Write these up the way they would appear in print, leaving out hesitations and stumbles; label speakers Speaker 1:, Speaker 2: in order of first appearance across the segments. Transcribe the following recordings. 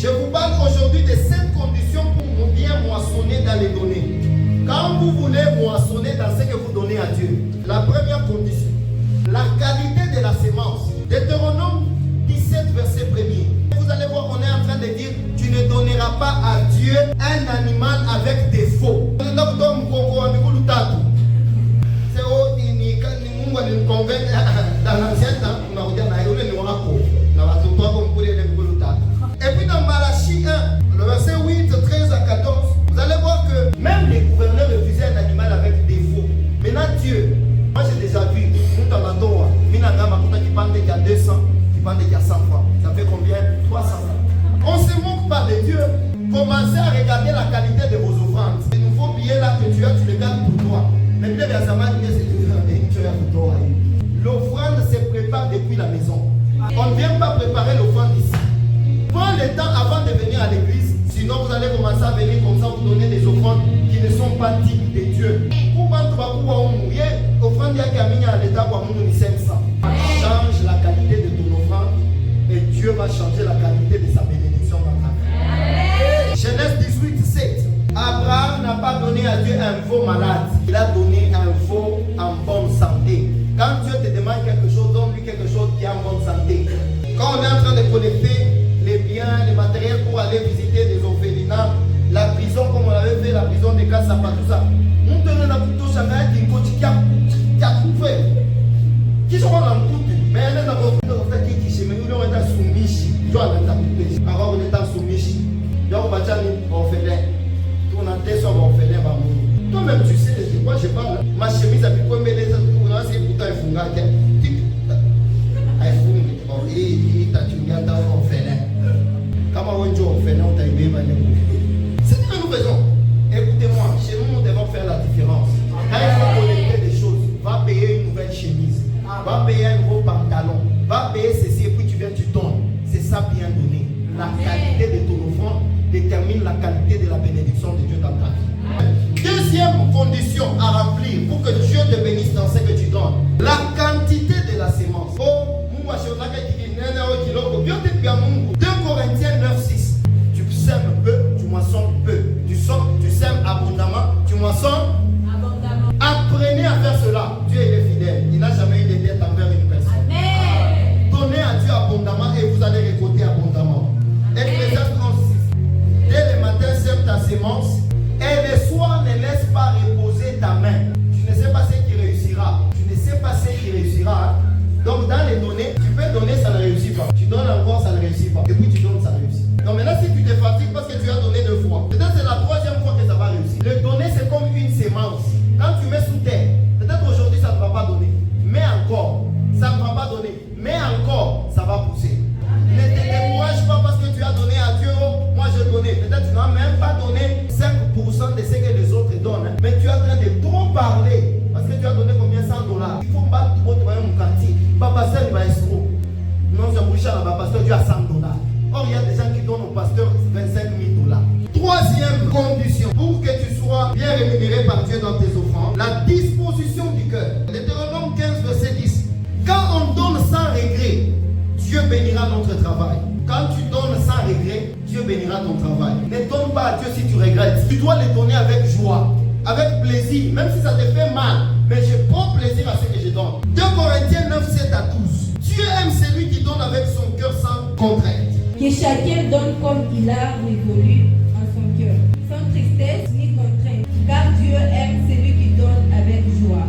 Speaker 1: Je vous parle aujourd'hui de 7 conditions pour bien moissonner dans les données. Quand vous voulez moissonner dans ce que vous donnez à Dieu, la première condition, la qualité de la sémence. Deutéronome 17, verset 1er. Vous allez voir, on est en train de dire, tu ne donneras pas à Dieu un animal avec défaut. C'est dans l'ancien temps, et puis dans Malachie 1, le verset 8, 13 à 14, vous allez voir que même les gouverneurs refusaient un animal avec défaut. Maintenant Dieu, moi j'ai déjà vu, nous dans la Torah, qui parle qu'il y a 200, qui parle qu'il y a 100 fois. Ça fait combien? 300 fois. On ne se moque pas de Dieu. Commencez à regarder la qualité de vos offrandes. Les nouveaux billets là que tu as, tu les gardes pour toi. Mais peut-être à Zaman, l'offrande se prépare depuis la maison. On ne vient pas préparer l'offrande ici. Prends le temps avant de venir à l'église. Sinon vous allez commencer à venir comme ça, vous donner des offrandes qui ne sont pas dignes de Dieu. Change la qualité de ton offrande et Dieu va changer la qualité de sa bénédiction dans ta vie. Genèse 18, 7. Abraham n'a pas donné à Dieu un veau malade. Il a donné un veau en bonne santé. Quand Dieu te demande quelque chose, donne-lui quelque chose qui est en bonne santé. Quand on est en train de collecter les biens, les matériels pour aller visiter des orphelinats, la prison comme on avait fait, la prison de Kassapa, tout ça. On te donne un couteau chamaï qui est qui a tout fait. Qui sont dans le couteau, mais elle est dans le fait qui chez nous, on est dans soumis. Toi, on est dans le couteau. Alors, on est dans soumis. Donc, on va dire, on fait l'air. On a des sommes orphelins. Toi-même, tu sais de quoi je parle. Ma chemise a pu comme les autres. On a essayé pourtant un fungak. C'est ce que nous faisons. Écoutez-moi, chez nous, nous devons faire la différence. Quand il faut collecter des choses, va payer une nouvelle chemise, va payer un nouveau pantalon, va payer ceci et puis tu viens, tu donnes. C'est ça bien donné. La qualité de ton offrande détermine la qualité de la bénédiction de Dieu dans ta vie. Deuxième condition à remplir pour que Dieu te bénisse dans ce que tu donnes, la quantité de la sémence. 2 Corinthiens 9, 6. Tu sèmes peu, tu moissonnes peu. Tu sèmes abondamment, tu moissonnes abondamment. Apprenez à faire cela. Dieu il est fidèle. Il n'a jamais eu de dette envers une personne. Amen. Donnez à Dieu abondamment et vous allez récolter abondamment. Ecclésiaste 36. Dès le matin, sème ta sémence et le soir ne laisse pas reposer ta main. Tu ne sais pas ce qui réussira. Tu ne sais pas ce qui réussira. Donc dans les données, tu peux donner, ça ne réussit pas. Tu donnes encore, ça ne réussit pas. Et puis tu donnes, ça réussit. Donc maintenant, si tu te fatigues parce que tu as donné 2 fois, peut-être c'est la 3e fois que ça va réussir. Le donner, c'est comme une sémence. Quand tu mets sous terre, peut-être aujourd'hui, ça ne va pas donner. Mais encore, ça ne va pas donner. Mais encore, ça va pousser. Ne te décourage pas parce que tu as donné à Dieu. Oh, moi, je donné. Peut-être tu n'as même pas donné 5% de ce que les autres donnent. Hein. Mais tu es en train de trop parler. Parce que tu as donné combien? $100. Il faut battre pour te voir mon quartier. Pasteur, il va escroc. Non, c'est Bouchard, pasteur, tu as $100. Or, il y a des gens qui donnent au pasteur $25 000. Troisième condition pour que tu sois bien rémunéré par Dieu dans tes offrandes, la disposition du cœur. Deutéronome 15, verset 10. Quand on donne sans regret, Dieu bénira notre travail. Quand tu donnes sans regret, Dieu bénira ton travail. Ne donne pas à Dieu si tu regrettes. Tu dois le donner avec joie, avec plaisir, même si ça te fait mal. Mais je prends plaisir à ce que je donne. 2 Corinthiens 9, 7 à 12. Dieu aime celui qui donne avec son cœur sans contrainte.
Speaker 2: Que chacun donne comme il a résolu en son cœur, sans tristesse ni contrainte. Car Dieu aime celui qui donne avec joie.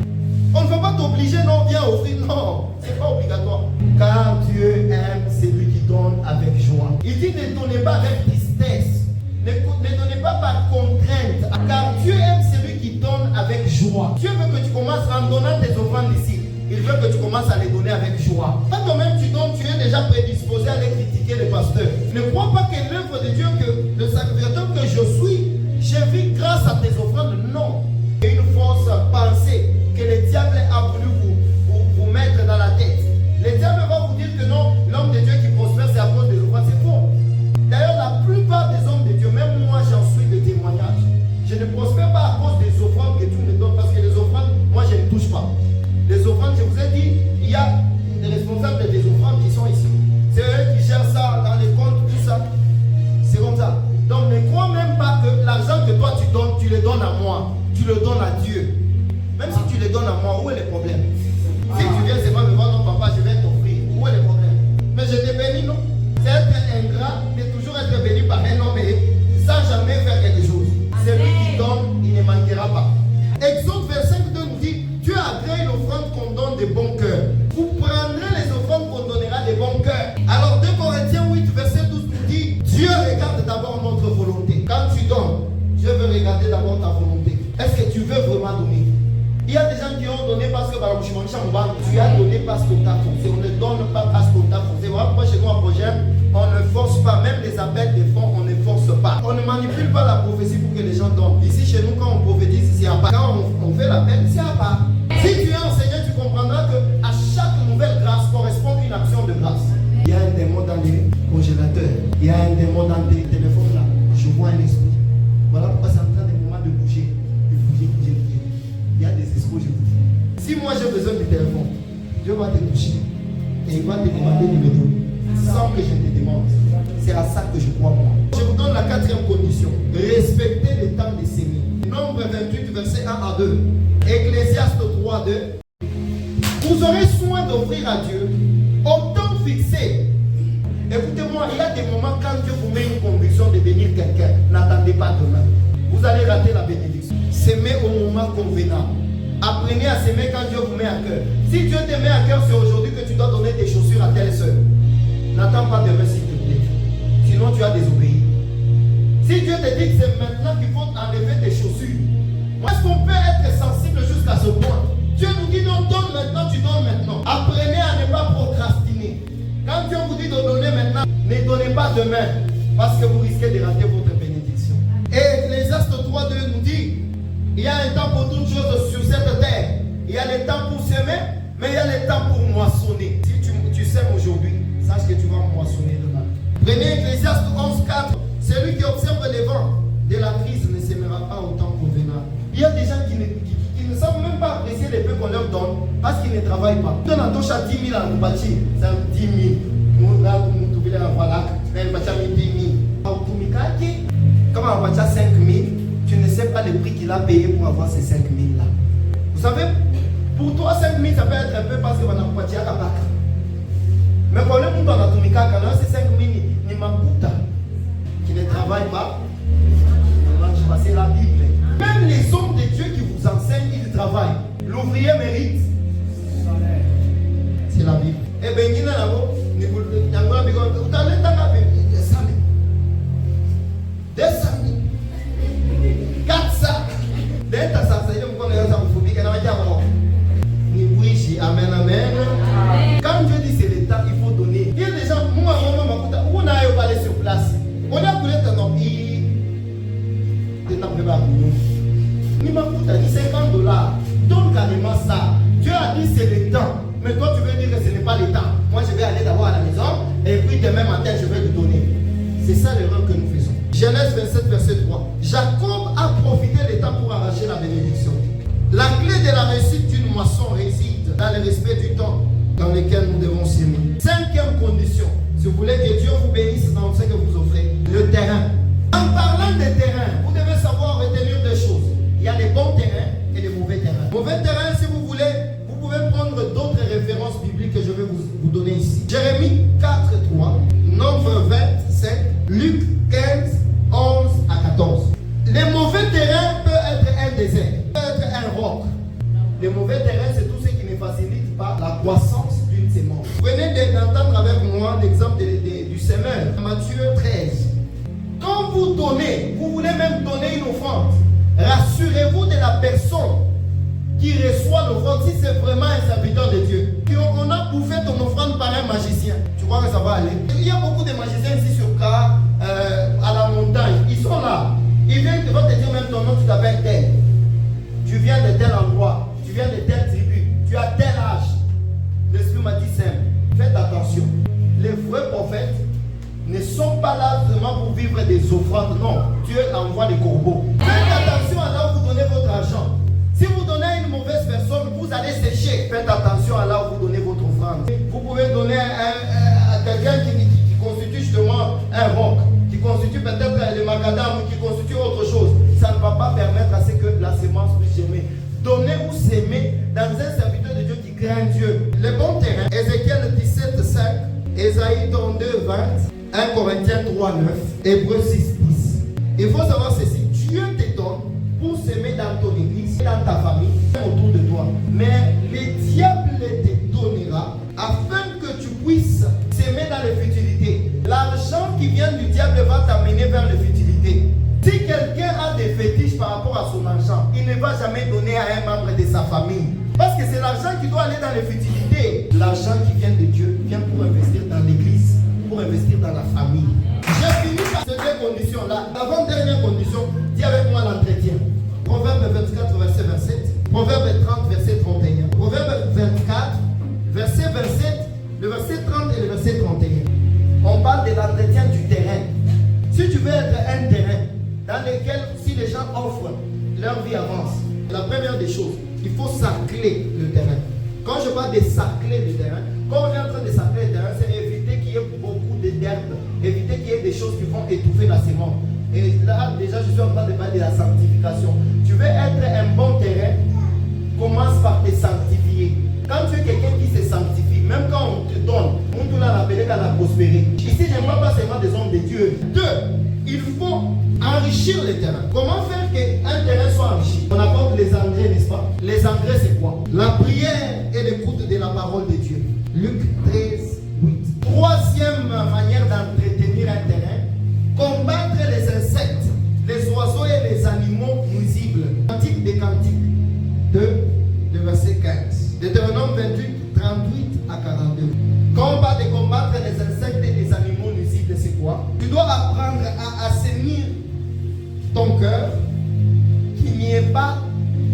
Speaker 1: On ne va pas t'obliger, non, viens offrir. Non, c'est pas obligatoire. Car Dieu aime celui qui donne avec joie. Il dit ne donnez pas avec tristesse. Ne donnez pas par contrainte. Car Dieu aime celui qui donne avec joie. Dieu veut que tu commences en donnant tes offrandes ici. Il veut que tu commences à les donner avec joie. Pas toi-même tu donnes, tu es déjà prédisposé à les critiquer les pasteurs. Ne crois pas que l'œuvre de Dieu, que le sacrificateur que je suis, je vis grâce à tes offrandes. Non. Il y a une fausse pensée que le diable a voulu vous mettre dans la tête. Le diable va vous dire que non, l'homme de Dieu qui prospère, c'est à cause des offrandes. C'est faux. D'ailleurs, la plupart des hommes de Dieu, même moi j'en suis de témoignages, je ne prospère pas à cause des offrandes que Dieu me donne, parce que les offrandes, moi je ne touche pas. Les offrandes, je vous ai dit, il y a des responsables des offrandes qui sont ici. C'est eux qui gèrent ça dans les comptes, tout ça. tu le donnes à Dieu. Même si tu le donnes à moi, où est le problème? Si tu viens seulement me voir, non papa, je vais t'offrir. Où est le problème? Mais je t'ai béni, non? C'est être ingrat de toujours être béni par un homme et sans jamais faire quelque chose. Celui qui donne, il ne manquera pas. Exode verset 5 nous dit, Dieu agrée l'offrande qu'on donne de bon cœur. Vous prendrez les offrandes qu'on donnera de bon cœur. Alors 2 Corinthiens 8 verset 12 nous dit, Dieu regarde d'abord notre volonté. Quand tu donnes, Dieu veut regarder d'abord ta volonté. Est-ce que tu veux vraiment donner? Il y a des gens qui ont donné parce que tu as donné parce qu'on t'a forcé. On ne donne pas parce qu'on t'a forcé. Voilà pourquoi chez nous à projet, on ne force pas. Même les appels des fonds, on ne force pas. On ne manipule pas la prophétie pour que les gens donnent. Ici chez nous, quand on prophétise, c'est à part. Quand on fait l'appel, c'est à part. Si tu es enseignant, tu comprendras qu'à chaque nouvelle grâce correspond une action de grâce. Il y a un démon dans les congélateurs. Il y a un démon dans les téléphones là. Je vois un esprit. Voilà pourquoi c'est en train de moment de bouger. Il y a des escrocs, je vous dis. Si moi j'ai besoin du téléphone, Dieu va te toucher et il va te demander de me donner sans que je te demande. C'est à ça que je crois moi. Je vous donne la 4e condition. Respectez le temps de s'aimer. Nombre 28, verset 1 à 2. Ecclésiaste 3, 2. Vous aurez soin d'offrir à Dieu au temps fixé. Écoutez-moi, il y a des moments quand Dieu vous met une conviction de bénir quelqu'un, n'attendez pas demain. Vous allez rater la bénédiction. S'aimer au moment convenable. Apprenez à s'aimer quand Dieu vous met à cœur. Si Dieu te met à cœur, c'est aujourd'hui que tu dois donner tes chaussures à telle soeur. N'attends pas demain s'il te plaît. Sinon tu as désobéi. Si Dieu te dit que c'est maintenant qu'il faut enlever tes chaussures, est-ce qu'on peut être sensible jusqu'à ce point? Dieu nous dit non, donne maintenant, tu donnes maintenant. Apprenez à ne pas procrastiner. Quand Dieu vous dit de donner maintenant, ne donnez pas demain, parce que vous risquez de rater votre bénédiction. Et Ecclésiaste 3:2 nous dit, il y a un temps pour toutes choses sur cette terre. Il y a le temps pour s'aimer, mais il y a le temps pour moissonner. Si tu sèmes aujourd'hui, sache que tu vas moissonner demain. Prenez Ecclésiaste 11:4. Celui qui observe les vents de la crise ne s'aimera pas au temps convenable. Il y a des gens qui ne savent même pas apprécier les peu qu'on leur donne parce qu'ils ne travaillent pas. Donne un touche à 10 000 à nous bâtir. C'est 10 000. Nous, là, nous trouvons la voilà. Mais il bâtit 10 000. Comme on bâtit 5 000, tu ne sais pas le prix qu'il a payé pour avoir ces 5 000 là. Vous savez, pour toi, 5 000, ça peut être un peu parce que on a bâti à Kabaka. Mais pour le monde, on a tout mis à ces 5 000, ni Makuta, qui ne travaille pas, je passer la Bible. Même les hommes de Dieu qui vous enseignent, ils travaillent. L'ouvrier mérite. C'est la Bible. Et bien, il y a amen, amen. Quand Dieu dit c'est le temps, il faut donner. Il y a des gens, moi, on a eu parlé sur place. On a coulé ton nom. Il n'a pas nous. Il m'a dit 50 $. Donne carrément ça. Dieu a dit c'est le temps. Mais toi, tu veux dire que ce n'est pas le temps. Moi, je vais aller d'abord à la maison. Et puis demain matin, je vais lui donner. C'est ça l'erreur que nous faisons. Genèse 27, verset 3. Jacob a profité du temps pour arracher la bénédiction. La clé de la réussite d'une moisson réside dans le respect du temps dans lequel nous devons s'aimer. 5e condition, si vous voulez que Dieu vous bénisse dans ce que vous offrez, le terrain. En parlant des terrains, vous devez savoir retenir deux choses. Il y a les bons terrains et les mauvais terrains. Mauvais terrain, si vous voulez, vous pouvez prendre d'autres références bibliques que je vais vous donner ici. Jérémie 4, 3, Nombre 27, Luc 15, 11 à 14. Les mauvais terrains peuvent être un désert, peut être un roc. Les mauvais terrains, c'est tout ce qui ne facilite pas la croissance d'une sémence. Venez d'entendre avec moi l'exemple du semeur, Matthieu 13. Quand vous donnez, vous voulez même donner une offrande, rassurez-vous de la personne qui reçoit l'offrande si c'est vraiment un serviteur de Dieu. On a bouffé ton offrande par un magicien. Tu crois que ça va aller? Il y a beaucoup de magiciens ici sur Car, à la montagne. Ils sont là. Ils viennent te dire même ton nom, tu t'appelles tel. Tu viens de tel endroit. Tu viens de telle tribu. Tu as tel âge. L'Esprit m'a dit simple. Faites attention. Les vrais prophètes ne sont pas là vraiment pour vivre des offrandes. Non. Dieu envoie des corbeaux. Faites attention à là où vous donnez votre argent. Si vous donnez à une mauvaise personne, vous allez sécher. Faites attention à là où vous donnez votre offrande. Vous pouvez donner à quelqu'un qui constitue justement un roc, qui constitue peut-être le macadam, qui constitue autre chose. Ça ne va pas permettre à ce que la sémence semence puisse germer. Donner ou s'aimer dans un serviteur de Dieu qui craint Dieu. Le bon terrain, Ézéchiel 17, 5, Ésaïe 32, 20, 1 Corinthiens 3, 9, Hébreux 6, 10. Il faut savoir ceci, Dieu te donne pour s'aimer dans ton église, dans ta famille, autour de toi. Mais le diable te donnera afin que tu puisses s'aimer dans les futilités. L'argent qui vient du diable va t'amener vers les futilités. Si quelqu'un a des fétiches par rapport à son argent, il ne va jamais donner à un membre de sa famille. Parce que c'est l'argent qui doit aller dans les futilités. L'argent qui vient de Dieu vient pour investir dans l'église, pour investir dans la famille. J'ai fini par ces deux conditions-là. L'avant-dernière condition, dis avec moi l'entretien. Proverbe 24, verset 27. Proverbe 30, verset 31. Proverbe 24, verset 27, le verset 30 et le verset 31. On parle de l'entretien du terrain. Si tu veux être un terrain dans lequel, si les gens offrent, leur vie avance. La première des choses, il faut sarcler le terrain. Quand je parle de sarcler le terrain, quand on est en train de sarcler le terrain, c'est éviter qu'il y ait beaucoup d'herbes, éviter qu'il y ait des choses qui vont étouffer la semence. Et là, déjà, je suis en train de parler de la sanctification. Tu veux être un bon terrain, commence par te sanctifier. Quand tu es quelqu'un qui se sanctifie, même quand on te donne, on te l'a rappelé qu'à la prospérer. Ici, je ne parle pas seulement des hommes de Dieu. Deux, il faut enrichir le terrain. Comment faire qu'un terrain soit enrichi? On apporte les engrais, n'est-ce pas? Les engrais, c'est quoi? La prière et l'écoute de la parole de Dieu. Luc 13, 8. Troisième manière d'entretenir un terrain, combattre les insectes, les oiseaux et les animaux nuisibles. Cantique des Cantiques 2, le verset 15. Deutéronome 28, 38 à 42. Quand on parle de combattre les insectes et les animaux nuisibles, c'est quoi? Tu dois apprendre à assainir ton cœur, qu'il n'y ait pas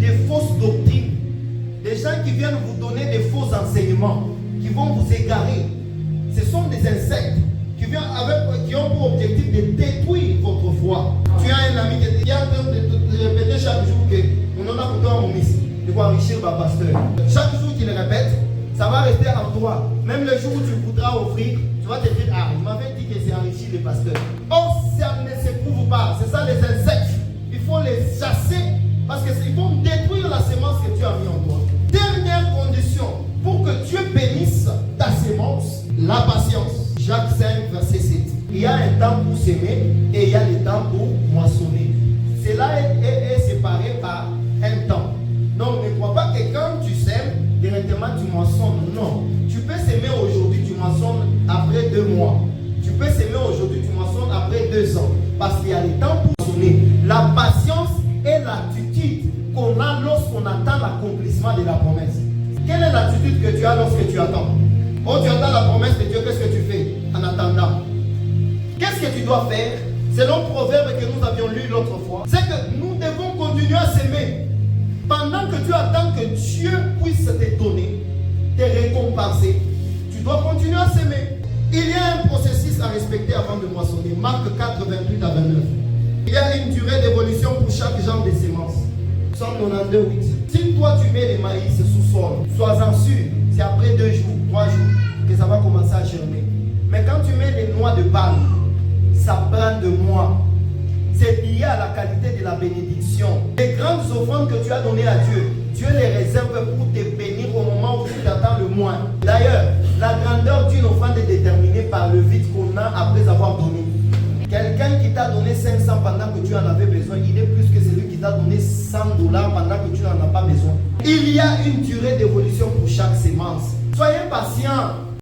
Speaker 1: de fausses doctrines, des gens qui viennent vous donner des faux enseignements, qui vont vous égarer. Ce sont des insectes qui ont pour objectif de détruire votre foi. Tu as un ami qui est en train de répéter chaque jour que on en a pour toi mon miss, il faut enrichir ma pasteur. Chaque jour qu'il le répète, ça va rester en toi. Même le jour où tu voudras offrir, tu vas te dire, ah, il m'avait dit que c'est enrichi les pasteurs. Or, ça ne se prouve pas. C'est ça les insectes. Il faut les chasser parce qu'ils vont détruire la semence que tu as mis en toi. Dernière condition pour que Dieu bénisse ta semence, la patience. Jacques 5, verset 7. Il y a un temps pour s'aimer et il y a le temps pour moissonner. Cela est séparé par un temps. Donc ne crois pas que quand tu sèmes, directement tu moissonnes. Non. Tu peux s'aimer aujourd'hui, tu moissonnes après 2 mois. Tu peux s'aimer aujourd'hui, tu moissonnes après 2 ans. Parce qu'il y a le temps pour moissonner. La patience est l'attitude qu'on a lorsqu'on attend l'accomplissement de la promesse. Quelle est l'attitude que tu as lorsque tu attends? Oh, tu attends la promesse de Dieu, qu'est-ce que tu fais en attendant? Qu'est-ce que tu dois faire? Selon le proverbe que nous avions lu l'autre fois, c'est que nous devons continuer à s'aimer. Pendant que tu attends que Dieu puisse te donner, te récompenser, tu dois continuer à s'aimer. Il y a un processus à respecter avant de moissonner. Marc 4, 28 à 29. Il y a une durée d'évolution pour chaque genre de sémence. Psaume 92, 8. Si toi tu mets les maïs sous sol, sois-en sûr, c'est après 2 jours, 3 jours que ça va commencer à germer. Mais quand tu mets les noix de palme, ça prend de mois. C'est lié à la qualité de la bénédiction. Les grandes offrandes que tu as données à Dieu, Dieu les réserve pour te bénir au moment où tu t'attends le moins. D'ailleurs, la grandeur d'une offrande est déterminée par le vide qu'on a après avoir donné. Quelqu'un qui t'a donné 500 pendant que tu en avais besoin, il est plus que celui qui t'a donné 100 $ pendant que tu n'en as pas besoin. Il y a une durée d'évolution pour chaque sémence. Soyez patient.